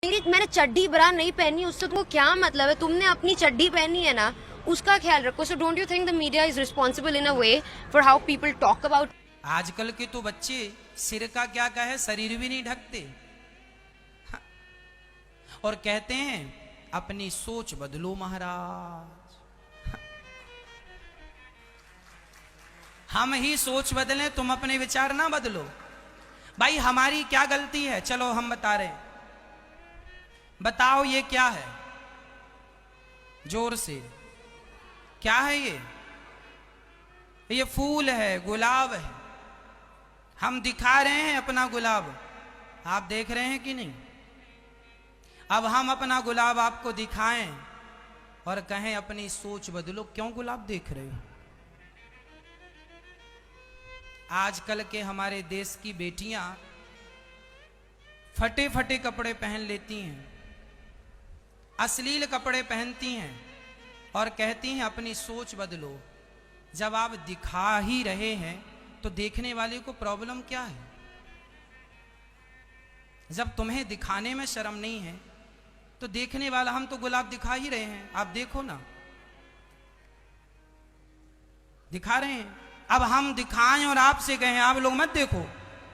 मैंने चड्डी बरा नहीं पहनी, उससे तुमको क्या मतलब है? तुमने अपनी चड्डी पहनी है ना, उसका ख्याल रखो। So don't you think the media is responsible in a way for how people talk about? आजकल के तो बच्चे सिर का क्या कहे, शरीर भी नहीं ढकते। हाँ। और कहते हैं अपनी सोच बदलो महाराज। हाँ। हम ही सोच बदलें, तुम अपने विचार ना बदलो। भाई हमारी क्या गलती है? चलो हम बता रहे हैं, बताओ ये क्या है? जोर से, क्या है ये? ये फूल है, गुलाब है। हम दिखा रहे हैं अपना गुलाब, आप देख रहे हैं कि नहीं? अब हम अपना गुलाब आपको दिखाएं और कहें अपनी सोच बदलो, क्यों गुलाब देख रहे हो? आजकल के हमारे देश की बेटियां फटे फटे कपड़े पहन लेती हैं, अश्लील कपड़े पहनती हैं और कहती हैं अपनी सोच बदलो। जब आप दिखा ही रहे हैं तो देखने वाले को प्रॉब्लम क्या है? जब तुम्हें दिखाने में शर्म नहीं है तो देखने वाला, हम तो गुलाब दिखा ही रहे हैं, आप देखो ना, दिखा रहे हैं। अब हम दिखाएं और आपसे कहें आप लोग मत देखो,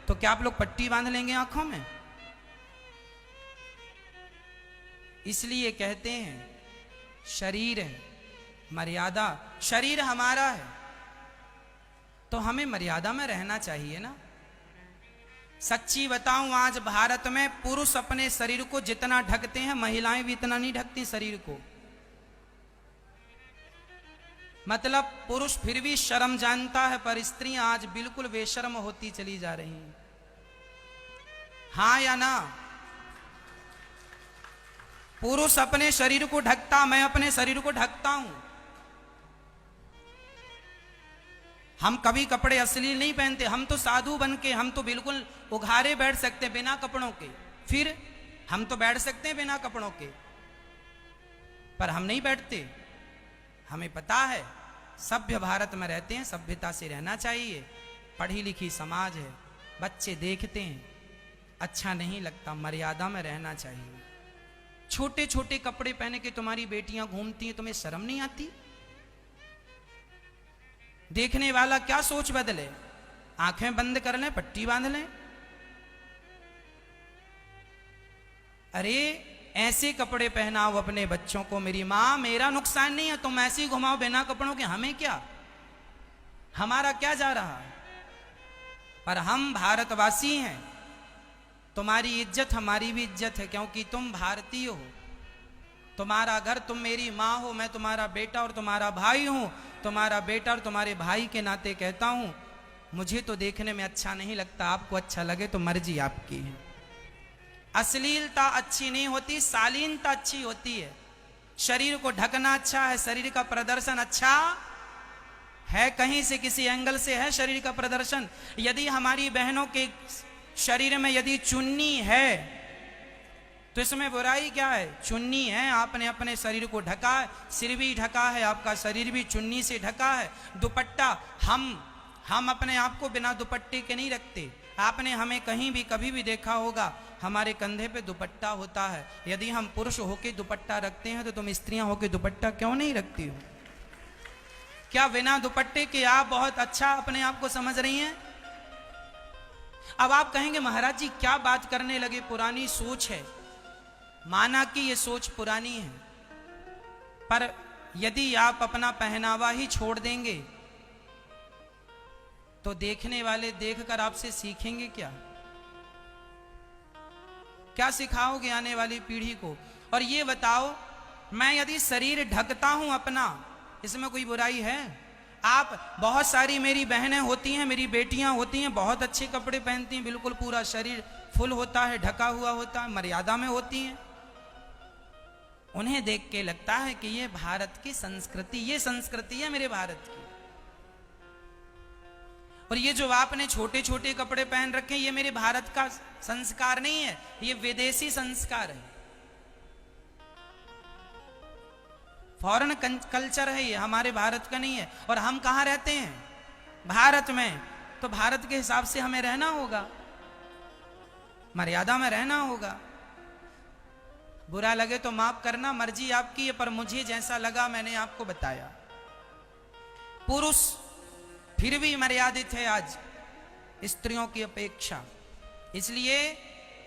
तो क्या आप लोग पट्टी बांध लेंगे आंखों में? इसलिए कहते हैं शरीर है, मर्यादा। शरीर हमारा है तो हमें मर्यादा में रहना चाहिए ना। सच्ची बताऊं, आज भारत में पुरुष अपने शरीर को जितना ढकते हैं, महिलाएं भी इतना नहीं ढकती शरीर को। मतलब पुरुष फिर भी शर्म जानता है, पर स्त्रियां आज बिल्कुल बेशर्म होती चली जा रही हैं। हाँ या ना? पुरुष अपने शरीर को ढकता, मैं अपने शरीर को ढकता हूं। हम कभी कपड़े अश्लील नहीं पहनते, हम तो साधु बन के, हम तो बिल्कुल उघारे बैठ सकते बिना कपड़ों के। फिर हम तो बैठ सकते हैं बिना कपड़ों के, पर हम नहीं बैठते। हमें पता है सभ्य भारत में रहते हैं, सभ्यता से रहना चाहिए। पढ़ी लिखी समाज है, बच्चे देखते हैं, अच्छा नहीं लगता, मर्यादा में रहना चाहिए। छोटे छोटे कपड़े पहने के तुम्हारी बेटियां घूमती हैं, तुम्हें शर्म नहीं आती? देखने वाला क्या सोच बदले? आंखें बंद कर लें, पट्टी बांध लें। अरे ऐसे कपड़े पहनाओ अपने बच्चों को। मेरी मां, मेरा नुकसान नहीं है, तुम ऐसे ही घुमाओ बिना कपड़ों के, हमें क्या? हमारा क्या जा रहा है? पर हम भारतवासी हैं, तुम्हारी इज्जत हमारी भी इज्जत है, क्योंकि तुम भारतीय हो। तुम्हारा घर, तुम मेरी माँ हो, मैं तुम्हारा बेटा और तुम्हारा भाई हूं। तुम्हारा बेटा और तुम्हारे भाई के नाते कहता हूं, मुझे तो देखने में अच्छा नहीं लगता, आपको अच्छा लगे तो मर्जी आपकी है। अश्लीलता अच्छी नहीं होती, शालीनता अच्छी होती है। शरीर को ढकना अच्छा है, शरीर का प्रदर्शन अच्छा है, कहीं से किसी एंगल से है शरीर का प्रदर्शन। यदि हमारी बहनों के शरीर में यदि चुन्नी है तो इसमें बुराई क्या है? चुन्नी है, आपने अपने शरीर को ढका है, सिर भी ढका है, आपका शरीर भी चुन्नी से ढका है। दुपट्टा, हम अपने आप को बिना दुपट्टे के नहीं रखते। आपने हमें कहीं भी कभी भी देखा होगा, हमारे कंधे पे दुपट्टा होता है। यदि हम पुरुष होके दुपट्टा रखते हैं तो तुम स्त्रियां होके दुपट्टा क्यों नहीं रखती हो? क्या बिना दुपट्टे के आप बहुत अच्छा अपने आप को समझ रही हैं? अब आप कहेंगे महाराज जी क्या बात करने लगे, पुरानी सोच है। माना कि ये सोच पुरानी है, पर यदि आप अपना पहनावा ही छोड़ देंगे तो देखने वाले देखकर आपसे सीखेंगे क्या? क्या सिखाओगे आने वाली पीढ़ी को? और ये बताओ, मैं यदि शरीर ढकता हूं अपना, इसमें कोई बुराई है? आप, बहुत सारी मेरी बहनें होती हैं, मेरी बेटियां होती हैं, बहुत अच्छे कपड़े पहनती हैं, बिल्कुल पूरा शरीर फुल होता है, ढका हुआ होता है, मर्यादा में होती हैं। उन्हें देख के लगता है कि ये भारत की संस्कृति, ये संस्कृति है मेरे भारत की। और ये जो आपने छोटे छोटे कपड़े पहन रखे हैं, ये मेरे भारत का संस्कार नहीं है, ये विदेशी संस्कार है, फॉरेन कल्चर है, ये हमारे भारत का नहीं है। और हम कहाँ रहते हैं? भारत में। तो भारत के हिसाब से हमें रहना होगा, मर्यादा में रहना होगा। बुरा लगे तो माफ करना, मर्जी आपकी है, पर मुझे जैसा लगा मैंने आपको बताया। पुरुष फिर भी मर्यादित है आज स्त्रियों की अपेक्षा। इसलिए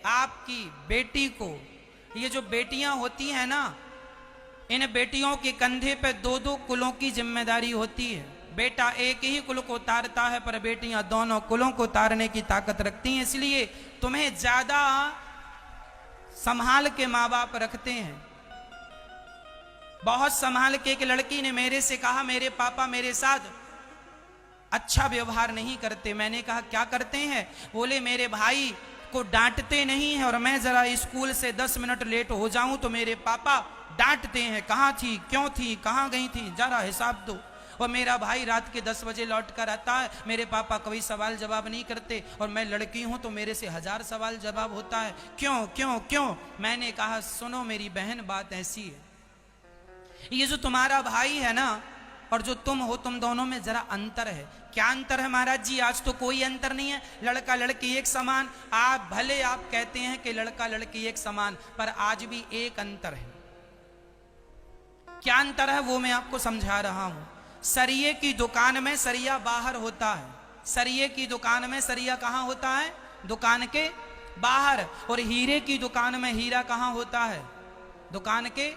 आपकी बेटी को, ये जो बेटियां होती हैं ना, इन बेटियों के कंधे पे दो दो कुलों की जिम्मेदारी होती है। बेटा एक ही कुल को उतारता है, पर बेटियां दोनों कुलों को उतारने की ताकत रखती हैं। इसलिए तुम्हें ज्यादा संभाल के माँ बाप रखते हैं। बहुत संभाल के। एक लड़की ने मेरे से कहा, मेरे पापा मेरे साथ अच्छा व्यवहार नहीं करते। मैंने कहा क्या करते हैं? बोले मेरे भाई को डांटते नहीं है, और मैं जरा स्कूल से 10 मिनट लेट हो जाऊं तो मेरे पापा डांटते हैं, कहाँ थी, क्यों थी, कहाँ गई थी, जरा हिसाब दो। और मेरा भाई रात के 10 बजे लौट कर आता है, मेरे पापा कोई सवाल जवाब नहीं करते, और मैं लड़की हूं तो मेरे से 1000 सवाल जवाब होता है, क्यों क्यों क्यों। मैंने कहा सुनो मेरी बहन, बात ऐसी है, ये जो तुम्हारा भाई है ना और जो तुम हो, तुम दोनों में जरा अंतर है। क्या अंतर है महाराज जी? आज तो कोई अंतर नहीं है, लड़का लड़की एक समान। आप भले आप कहते हैं कि लड़का लड़की एक समान, पर आज भी एक अंतर है। क्या अंतर है वो मैं आपको समझा रहा हूं। सरिये की दुकान में सरिया बाहर होता है। सरिये की दुकान में सरिया कहां होता है? दुकान के बाहर। और हीरे की दुकान में हीरा कहां होता है? दुकान के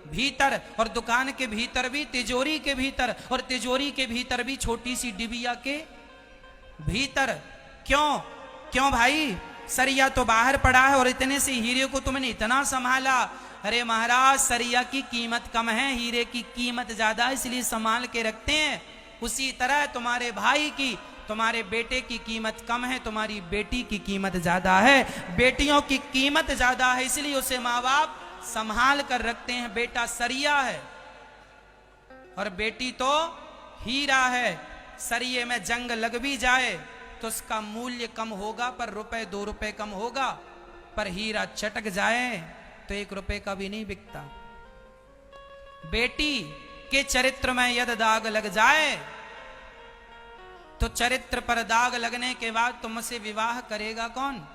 भीतर। और दुकान के भीतर भी तिजोरी के भीतर, और तिजोरी के भीतर भी छोटी सी डिबिया के भीतर। क्यों क्यों भाई? सरिया तो बाहर पड़ा है और इतने से हीरे को तुमने इतना संभाला। अरे महाराज, सरिया की कीमत कम है, हीरे की कीमत ज्यादा, इसलिए संभाल के रखते हैं। उसी तरह तुम्हारे भाई की, तुम्हारे बेटे की कीमत कम है, तुम्हारी बेटी की कीमत ज्यादा है। बेटियों की कीमत ज्यादा है, इसलिए उसे माँ बाप संभाल कर रखते हैं। बेटा सरिया है और बेटी तो हीरा है। सरिये में जंग लग भी जाए तो उसका मूल्य कम होगा, पर रुपए 2 रुपए कम होगा। पर हीरा चटक जाए तो 1 रुपए का भी नहीं बिकता। बेटी के चरित्र में यदि दाग लग जाए तो चरित्र पर दाग लगने के बाद तुमसे विवाह करेगा कौन?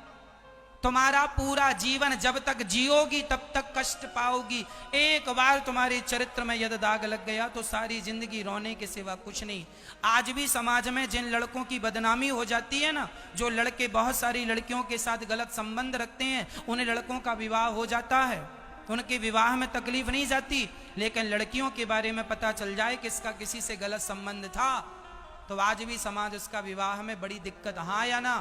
तुम्हारा पूरा जीवन जब तक जियोगी तब तक कष्ट पाओगी। एक बार तुम्हारे चरित्र में यदि दाग लग गया तो सारी जिंदगी रोने के सिवा कुछ नहीं। आज भी समाज में जिन लड़कों की बदनामी हो जाती है ना, जो लड़के बहुत सारी लड़कियों के साथ गलत संबंध रखते हैं, उन लड़कों का विवाह हो जाता है, उनके विवाह में तकलीफ नहीं जाती। लेकिन लड़कियों के बारे में पता चल जाए कि इसका किसी से गलत संबंध था, तो आज भी समाज उसका विवाह में बड़ी दिक्कत। हाँ या ना?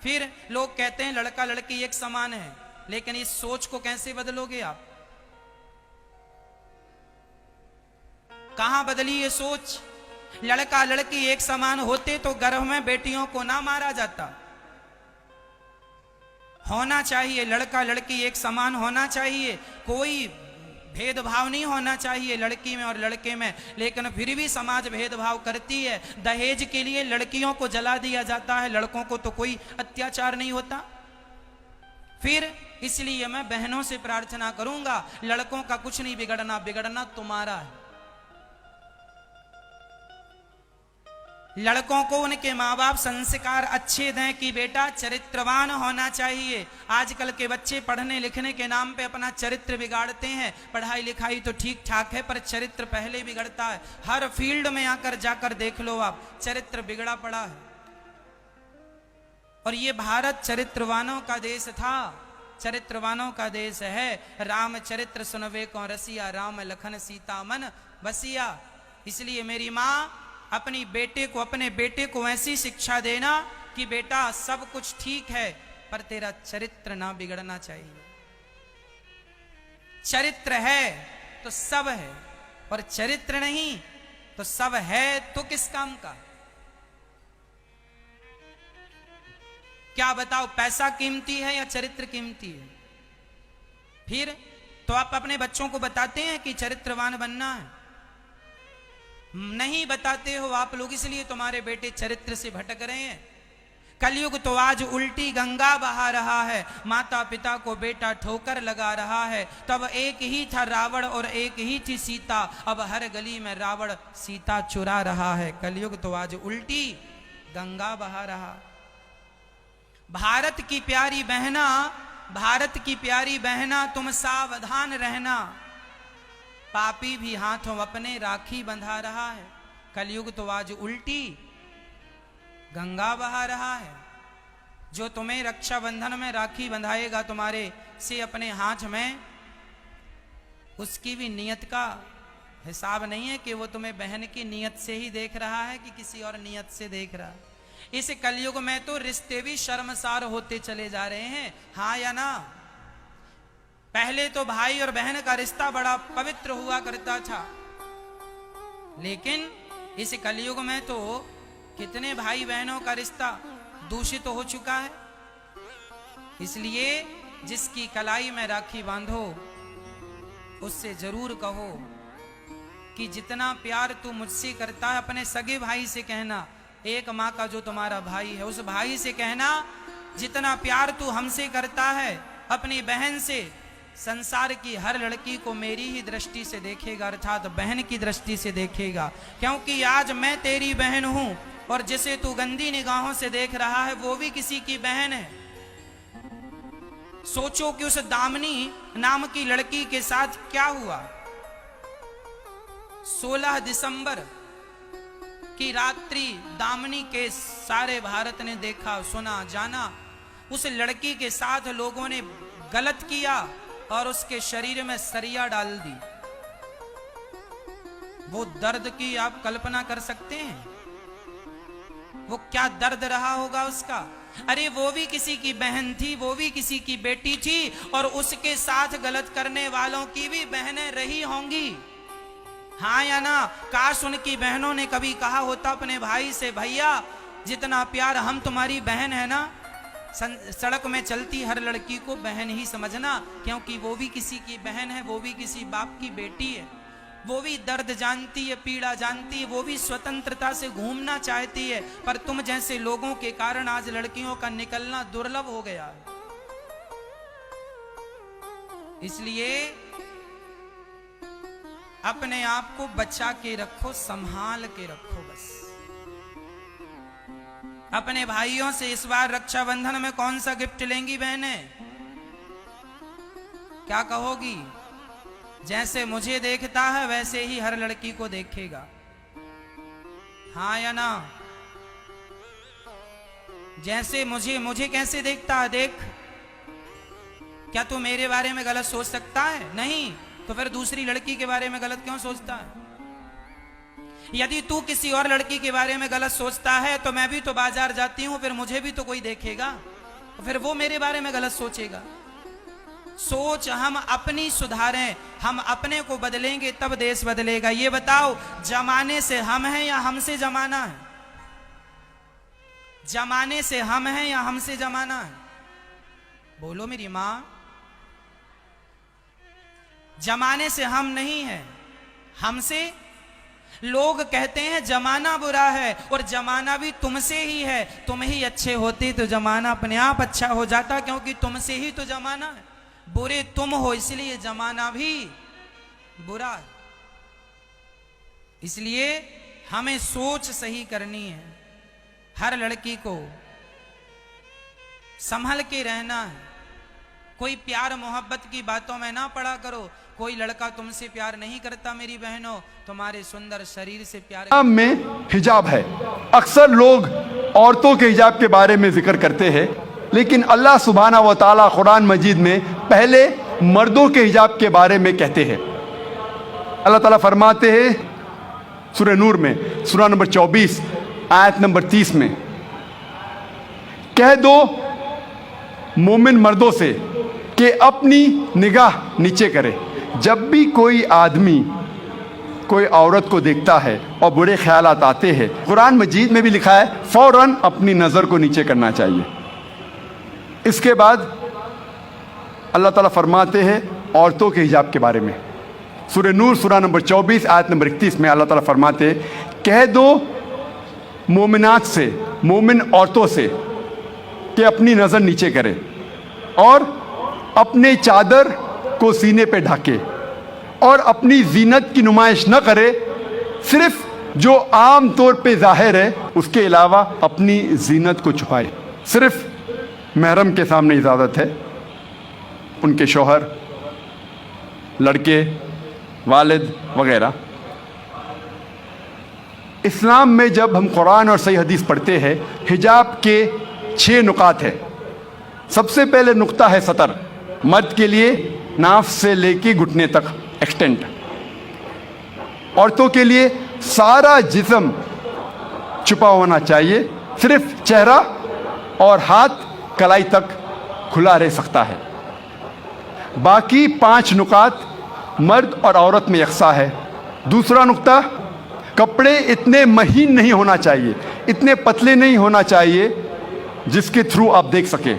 फिर लोग कहते हैं लड़का लड़की एक समान है, लेकिन इस सोच को कैसे बदलोगे आप? कहां बदली ये सोच? लड़का लड़की एक समान होते तो गर्भ में बेटियों को ना मारा जाता। होना चाहिए, लड़का लड़की एक समान होना चाहिए, कोई भेदभाव नहीं होना चाहिए लड़की में और लड़के में। लेकिन फिर भी समाज भेदभाव करती है। दहेज के लिए लड़कियों को जला दिया जाता है, लड़कों को तो कोई अत्याचार नहीं होता। फिर इसलिए मैं बहनों से प्रार्थना करूंगा, लड़कों का कुछ नहीं बिगड़ना, बिगड़ना तुम्हारा है। लड़कों को उनके माँ बाप संस्कार अच्छे दें कि बेटा चरित्रवान होना चाहिए। आजकल के बच्चे पढ़ने लिखने के नाम पे अपना चरित्र बिगाड़ते हैं। पढ़ाई लिखाई तो ठीक ठाक है, पर चरित्र पहले बिगड़ता है। हर फील्ड में आकर जाकर देख लो आप, चरित्र बिगड़ा पड़ा है। और ये भारत चरित्रवानों का देश था, चरित्रवानों का देश है। राम चरित्र सुनवे को रसिया, राम लखन सीता मन बसिया। इसलिए मेरी माँ अपने बेटे को ऐसी शिक्षा देना कि बेटा सब कुछ ठीक है, पर तेरा चरित्र ना बिगड़ना चाहिए। चरित्र है तो सब है, और चरित्र नहीं तो सब है तो किस काम का? क्या बताओ, पैसा कीमती है या चरित्र कीमती है? फिर तो आप अपने बच्चों को बताते हैं कि चरित्रवान बनना है? नहीं बताते हो आप लोग, इसलिए तुम्हारे बेटे चरित्र से भटक रहे हैं। कलयुग तो आज उल्टी गंगा बहा रहा है, माता पिता को बेटा ठोकर लगा रहा है। तब एक ही था रावण और एक ही थी सीता, अब हर गली में रावण सीता चुरा रहा है। कलयुग तो आज उल्टी गंगा बहा रहा। भारत की प्यारी बहना भारत की प्यारी बहना तुम सावधान रहना, पापी भी हाथों अपने राखी बंधा रहा है। कलयुग तो आज उल्टी गंगा बहा रहा है। जो तुम्हें रक्षाबंधन में राखी बंधाएगा तुम्हारे से अपने हाथ में, उसकी भी नियत का हिसाब नहीं है कि वो तुम्हें बहन की नियत से ही देख रहा है कि किसी और नियत से देख रहा है। इस कलयुग में तो रिश्ते भी शर्मसार होते चले जा रहे हैं, हाँ या ना। पहले तो भाई और बहन का रिश्ता बड़ा पवित्र हुआ करता था, लेकिन इस कलयुग में तो कितने भाई बहनों का रिश्ता दूषित हो चुका है। इसलिए जिसकी कलाई में राखी बांधो उससे जरूर कहो कि जितना प्यार तू मुझसे करता है, अपने सगे भाई से कहना, एक माँ का जो तुम्हारा भाई है उस भाई से कहना, जितना प्यार तू हमसे करता है अपनी बहन से, संसार की हर लड़की को मेरी ही दृष्टि से देखेगा, अर्थात बहन की दृष्टि से देखेगा। क्योंकि आज मैं तेरी बहन हूं और जिसे तू गंदी निगाहों से देख रहा है वो भी किसी की बहन है। सोचो कि उस दामिनी नाम की लड़की के साथ क्या हुआ। 16 दिसंबर की रात्रि दामिनी के सारे भारत ने देखा, सुना, जाना। उस लड़की के साथ लोगों ने गलत किया और उसके शरीर में सरिया डाल दी। वो दर्द की आप कल्पना कर सकते हैं? वो क्या दर्द रहा होगा उसका। अरे वो भी किसी की बहन थी, वो भी किसी की बेटी थी और उसके साथ गलत करने वालों की भी बहनें रही होंगी, हाँ या ना। काश उनकी बहनों ने कभी कहा होता अपने भाई से, भैया जितना प्यार हम तुम्हारी बहन है ना, सड़क में चलती हर लड़की को बहन ही समझना, क्योंकि वो भी किसी की बहन है, वो भी किसी बाप की बेटी है, वो भी दर्द जानती है, पीड़ा जानती है, वो भी स्वतंत्रता से घूमना चाहती है। पर तुम जैसे लोगों के कारण आज लड़कियों का निकलना दुर्लभ हो गया है। इसलिए अपने आप को बचा के रखो, संभाल के रखो। बस अपने भाइयों से इस बार रक्षाबंधन में कौन सा गिफ्ट लेंगी बहनें? क्या कहोगी? जैसे मुझे देखता है वैसे ही हर लड़की को देखेगा, हाँ या ना। जैसे मुझे कैसे देखता है देख। क्या तू मेरे बारे में गलत सोच सकता है? नहीं, तो फिर दूसरी लड़की के बारे में गलत क्यों सोचता है? यदि तू किसी और लड़की के बारे में गलत सोचता है तो मैं भी तो बाजार जाती हूं, फिर मुझे भी तो कोई देखेगा, तो फिर वो मेरे बारे में गलत सोचेगा। सोच हम अपनी सुधारें, हम अपने को बदलेंगे तब देश बदलेगा। ये बताओ, जमाने से हम हैं या हमसे जमाना है? जमाने से हम हैं या हमसे जमाना है? बोलो मेरी मां। जमाने से हम नहीं है, हमसे। लोग कहते हैं जमाना बुरा है और जमाना भी तुमसे ही है। तुम ही अच्छे होते तो जमाना अपने आप अच्छा हो जाता, क्योंकि तुमसे ही तो जमाना है। बुरे तुम हो इसलिए जमाना भी बुरा है। इसलिए हमें सोच सही करनी है। हर लड़की को संभल के रहना है। कोई प्यार मोहब्बत की बातों में ना पड़ा करो। कोई लड़का तुमसे प्यार नहीं करता मेरी बहनों, तुम्हारे सुंदर शरीर से प्यार में हिजाब है। अक्सर लोग औरतों के हिजाब के बारे में जिक्र करते हैं, लेकिन अल्लाह सुब्हाना व तआला कुरान मजीद में पहले मर्दों के हिजाब के बारे में कहते हैं। अल्लाह ताला फरमाते हैं सूरह नूर में, सूरह नंबर 24 आयत नंबर 30 में, कह दो मोमिन मर्दों से कि अपनी निगाह नीचे करे। जब भी कोई आदमी कोई औरत को देखता है और बुरे ख्यालात आते हैं, कुरान मजीद में भी लिखा है फौरन अपनी नज़र को नीचे करना चाहिए। इसके बाद अल्लाह ताला फरमाते हैं औरतों के हिजाब के बारे में। सूरह नूर सूरह नंबर 24 आयत नंबर 31 में अल्लाह ताला फरमाते हैं, कह दो मोमिनात से, मोमिन औरतों से कि अपनी नज़र नीचे करें और अपने चादर को सीने पे ढके और अपनी जीनत की नुमाइश न करे, सिर्फ जो आम तौर पे जाहिर है उसके अलावा अपनी जीनत को छुपाए। सिर्फ महरम के सामने इजाज़त है। उनके शौहर, लड़के, वालिद वगैरह। इस्लाम में जब हम कुरान और सही हदीस पढ़ते हैं, हिजाब के 6 नुकात है। सबसे पहले नुक्ता है सतर, मर्द के लिए नाफ से लेके घुटने तक एक्सटेंट। औरतों के लिए सारा जिस्म छुपा होना चाहिए, सिर्फ चेहरा और हाथ कलाई तक खुला रह सकता है। बाकी 5 नुकात मर्द और औरत में यकसा है। दूसरा नुक्ता, कपड़े इतने महीन नहीं होना चाहिए, इतने पतले नहीं होना चाहिए जिसके थ्रू आप देख सके।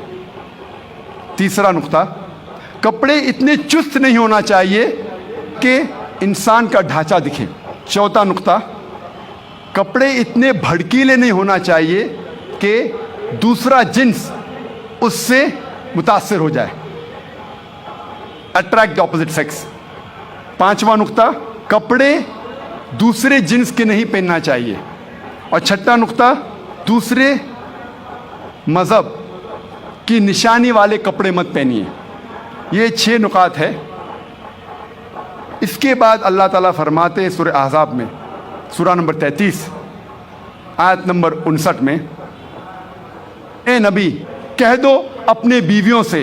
तीसरा नुक्ता, कपड़े इतने चुस्त नहीं होना चाहिए कि इंसान का ढांचा दिखे। चौथा नुक्ता, कपड़े इतने भड़कीले नहीं होना चाहिए कि दूसरा जिन्स उससे मुतासिर हो जाए, अट्रैक्ट द ऑपोजिट सेक्स। पांचवा नुक्ता, कपड़े दूसरे जिन्स के नहीं पहनना चाहिए। और छठा नुक्ता, दूसरे मज़हब की निशानी वाले कपड़े मत पहनिए। ये 6 नुकात है। इसके बाद अल्लाह ताला फरमाते सूरह अहज़ाब में, सूरा नंबर 33 आयत नंबर 59 में, ए नबी कह दो अपने बीवियों से,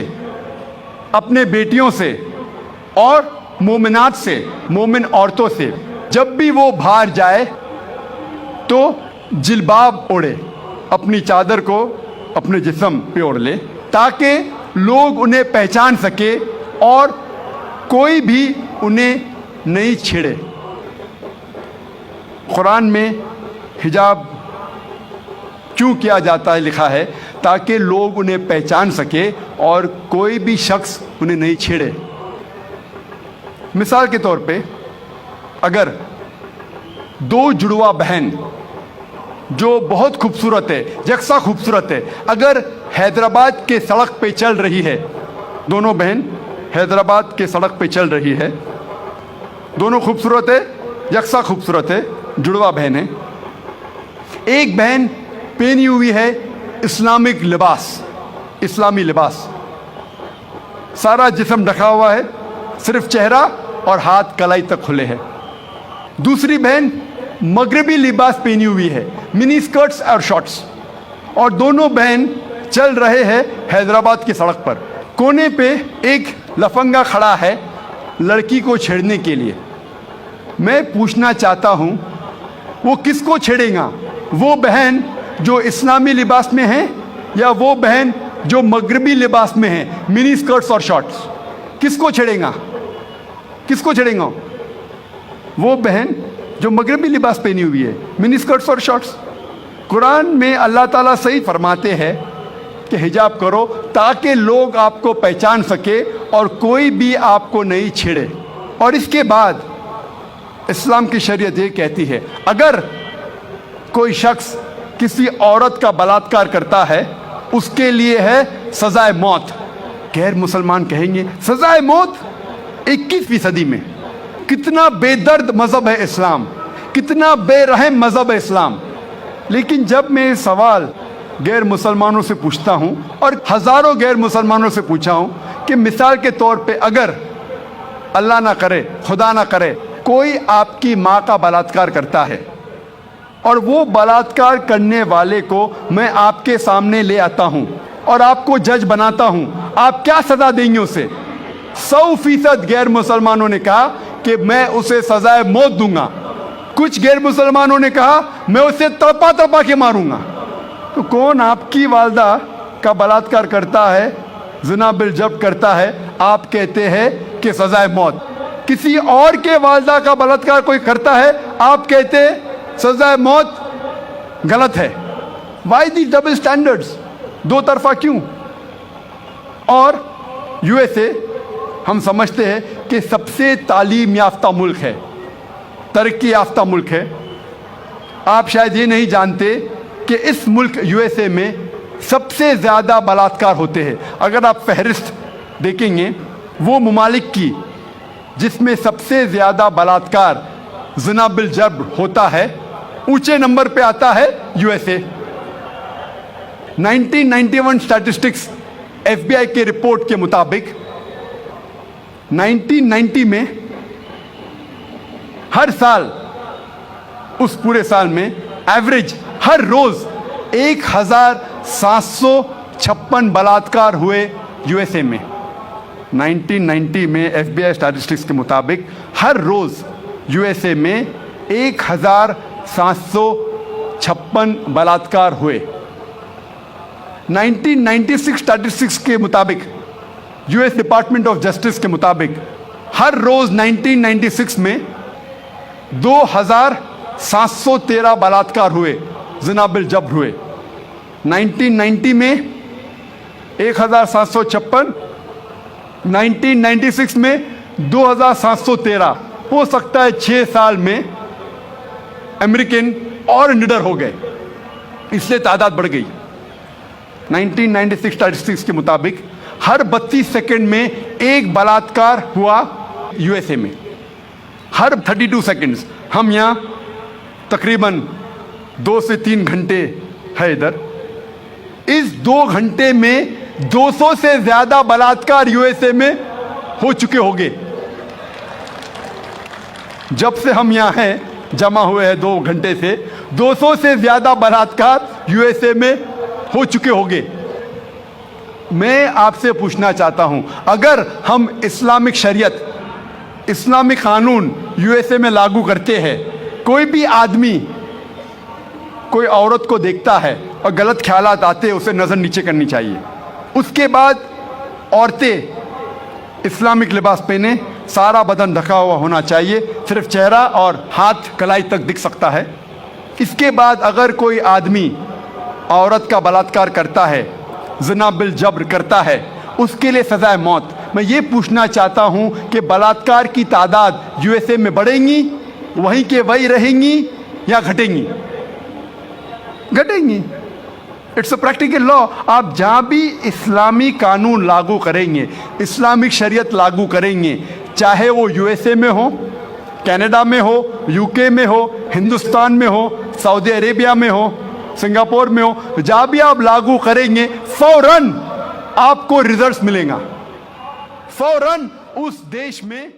अपने बेटियों से और मोमिनात से, मोमिन औरतों से, जब भी वो बाहर जाए तो जिल्बाब ओढ़े, अपनी चादर को अपने जिस्म पे ओढ़ ले, ताकि लोग उन्हें पहचान सके और कोई भी उन्हें नहीं छेड़े। कुरान में हिजाब क्यों किया जाता है लिखा है, ताकि लोग उन्हें पहचान सके और कोई भी शख्स उन्हें नहीं छेड़े। मिसाल के तौर पे, अगर 2 जुड़वा बहन जो बहुत खूबसूरत है, यकसा खूबसूरत है, अगर हैदराबाद के सड़क पे चल रही है, दोनों बहन हैदराबाद के सड़क पे चल रही है, दोनों खूबसूरत है, यकसा खूबसूरत है, जुड़वा बहन है। एक बहन पहनी हुई है इस्लामिक लिबास, इस्लामी लिबास, सारा जिस्म ढका हुआ है, सिर्फ चेहरा और हाथ कलाई तक खुले हैं। दूसरी बहन मगरबी लिबास पहनी हुई है, मिनी स्कर्ट्स और शॉर्ट्स, और दोनों बहन चल रहे हैं हैदराबाद की सड़क पर। कोने पे एक लफंगा खड़ा है लड़की को छेड़ने के लिए। मैं पूछना चाहता हूँ, वो किसको छेड़ेगा? वो बहन जो इस्लामी लिबास में है या वो बहन जो मगरबी लिबास में है, मिनी स्कर्ट्स और शॉर्ट्स? किसको छेड़ेगा? किसको छेड़ेगा? वो बहन जो मगरबी लिबास पहनी हुई है, मिनी स्कर्ट्स और शॉर्ट्स। कुरान में अल्लाह ताला सही फरमाते हैं कि हिजाब करो ताकि लोग आपको पहचान सके और कोई भी आपको नहीं छेड़े। और इसके बाद इस्लाम की शरीयत ये कहती है, अगर कोई शख्स किसी औरत का बलात्कार करता है, उसके लिए है सजाए मौत। गैर मुसलमान कहेंगे सजाए मौत 21वीं सदी में? कितना बेदर्द मज़हब है इस्लाम, कितना बेरहम मज़हब है इस्लाम। लेकिन जब मैं सवाल गैर मुसलमानों से पूछता हूँ, और हज़ारों गैर मुसलमानों से पूछा हूँ कि मिसाल के तौर पे अगर अल्लाह ना करे, खुदा ना करे, कोई आपकी माँ का बलात्कार करता है और वो बलात्कार करने वाले को मैं आपके सामने ले आता हूँ और आपको जज बनाता हूँ, आप क्या सज़ा देंगे उसे? 100% गैर मुसलमानों ने कहा कि मैं उसे सजाए मौत दूंगा। कुछ गैर मुसलमानों ने कहा मैं उसे तड़पा तड़पा के मारूंगा। तो कौन आपकी वालदा का बलात्कार करता है, ज़िना बिल जब्त करता है, आप कहते हैं कि सजाए मौत? किसी और के वालदा का बलात्कार कोई करता है, आप कहते हैं सजाए मौत गलत है। वाई दी डबल स्टैंडर्ड्स? दो तरफा क्यों? और यूएसए हम समझते हैं कि सबसे तालीम याफ्ता मुल्क है, तरक्की याफ्ता मुल्क है। आप शायद ये नहीं जानते कि इस मुल्क यूएसए में सबसे ज़्यादा बलात्कार होते हैं। अगर आप फहरिस्त देखेंगे वो ममालिक की जिसमें सबसे ज़्यादा बलात्कार ज़िना बिल जब्र होता है, ऊंचे नंबर पे आता है यूएसए। 1991 स्टैटिस्टिक्स FBI के रिपोर्ट के मुताबिक 1990 में हर साल, उस पूरे साल में एवरेज हर रोज 1756 बलात्कार हुए यूएसए में। 1990 में एफबीआई स्टैटिस्टिक्स के मुताबिक हर रोज यूएसए में 1756 बलात्कार हुए। 1996 स्टैटिस्टिक्स के मुताबिक, यूएस डिपार्टमेंट ऑफ जस्टिस के मुताबिक, हर रोज 1996 में 2713 बलात्कार हुए, ज़िना बिल जब्र हुए। 1990 में 1756, 1996 में 2713। हो सकता है 6 साल में अमेरिकन और निडर हो गए, इसलिए तादाद बढ़ गई। 1996 स्टैटिस्टिक्स के मुताबिक हर 32 सेकंड में एक बलात्कार हुआ यूएसए में, हर 32 सेकंड्स। हम यहाँ तकरीबन 2 से 3 घंटे है इधर। इस 2 घंटे में 200 से ज्यादा बलात्कार यूएसए में हो चुके होंगे। जब से हम यहाँ हैं, जमा हुए हैं 2 घंटे से, 200 से ज्यादा बलात्कार यूएसए में हो चुके होंगे। मैं आपसे पूछना चाहता हूं, अगर हम इस्लामिक शरीयत, इस्लामिक कानून यूएसए में लागू करते हैं, कोई भी आदमी कोई औरत को देखता है और गलत ख्यालात आते हैं, उसे नज़र नीचे करनी चाहिए। उसके बाद औरतें इस्लामिक लिबास पहने, सारा बदन ढका हुआ होना चाहिए, सिर्फ चेहरा और हाथ कलाई तक दिख सकता है। इसके बाद अगर कोई आदमी औरत का बलात्कार करता है, ज़िना बिल जब्र करता है, उसके लिए सज़ाए मौत। मैं ये पूछना चाहता हूँ कि बलात्कार की तादाद यूएसए में बढ़ेंगी, वहीं के वही रहेंगी या घटेंगी? घटेंगी। It's a practical law. आप जहाँ भी इस्लामी कानून लागू करेंगे, इस्लामिक शरीयत लागू करेंगे, चाहे वो यूएसए में हो, कनाडा में हो, यूके में हो, हिंदुस्तान में हो, सऊदी अरेबिया में हो, सिंगापुर में हो, जहाँ भी आप लागू करेंगे, फौरन आपको रिजल्ट्स मिलेगा। फौरन उस देश में